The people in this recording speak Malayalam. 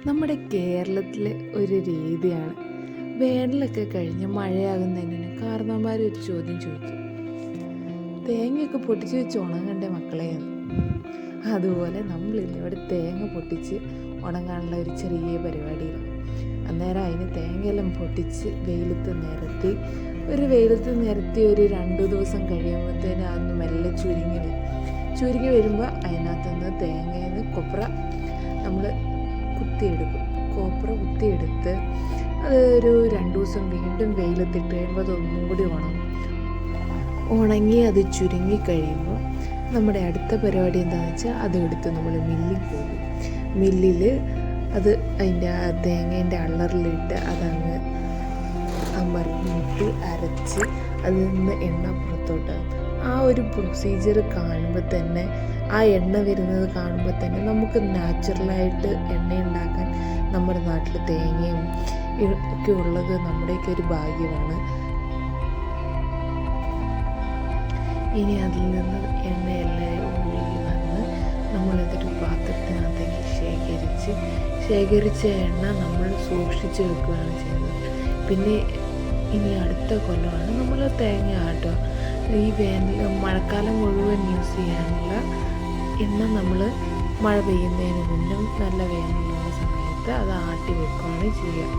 നമ്മുടെ കേരളത്തിലെ ഒരു രീതിയാണ്. വേനലൊക്കെ കഴിഞ്ഞ് മഴയാകുന്നതിന് കാരണവന്മാർ ഒരു ചോദ്യം ചോദിക്കും, തേങ്ങയൊക്കെ പൊട്ടിച്ച് വെച്ച് ഉണങ്ങണ്ടേ മക്കളെ എന്ന്. അതുപോലെ നമ്മളില്ല ഇവിടെ തേങ്ങ പൊട്ടിച്ച് ഉണങ്ങാനുള്ള ഒരു ചെറിയ പരിപാടിയിലാണ്. അന്നേരം അതിന് തേങ്ങയെല്ലാം പൊട്ടിച്ച് വെയിലത്ത് നിരത്തി ഒരു 2 ദിവസം കഴിയുമ്പോഴത്തേന് അതൊന്ന് മെല്ലെ ചുരുങ്ങി വരുമ്പോൾ അതിനകത്തുനിന്ന് തേങ്ങയിൽ നിന്ന് കൊപ്ര നമ്മൾ കുത്തിയെടുത്ത് അത് ഒരു 2 ദിവസം വീണ്ടും വെയിലത്തിട്ട് കഴിയുമ്പോൾ അതൊന്നും കൂടി ഉണങ്ങി അത് ചുരുങ്ങി കഴിയുമ്പോൾ നമ്മുടെ അടുത്ത പരിപാടി എന്താണെന്ന് വെച്ചാൽ അതെടുത്ത് നമ്മൾ മില്ലിൽ പോകും. മില്ലിൽ അത് അതിൻ്റെ തേങ്ങേൻ്റെ അള്ളറിലിട്ട് അതങ്ങ് അമർന്നിട്ട് അരച്ച് അതിൽ നിന്ന് എണ്ണ പുറത്തോട്ട് ആ ഒരു പ്രൊസീജിയർ കാണുമ്പോൾ തന്നെ, ആ എണ്ണ വരുന്നത് കാണുമ്പോൾ തന്നെ നമുക്ക് നാച്ചുറലായിട്ട് എണ്ണ ഉണ്ടാക്കാൻ നമ്മുടെ നാട്ടിൽ തേങ്ങയും ഒക്കെ ഉള്ളത് നമ്മുടെയൊക്കെ ഒരു ഭാഗ്യമാണ്. ഇനി അതിൽ നിന്ന് എണ്ണയെല്ലാം ഒഴുകി വന്ന് നമ്മളതൊരു പാത്രത്തിനകത്തേക്ക് ശേഖരിച്ച എണ്ണ നമ്മൾ സൂക്ഷിച്ച് വെക്കുകയാണ് ചെയ്യുന്നത്. പിന്നെ ഇനി അടുത്ത കൊല്ലമാണ് നമ്മൾ തേങ്ങ ആട്ടുക. ഈ മഴക്കാലം മുഴുവൻ യൂസ് ചെയ്യാനുള്ള എണ്ണ നമ്മൾ മഴ പെയ്യുന്നതിന് മുന്നും നല്ല വേനലുള്ള സമയത്ത് അത് ആട്ടി വെക്കുകയാണ് ചെയ്യുക.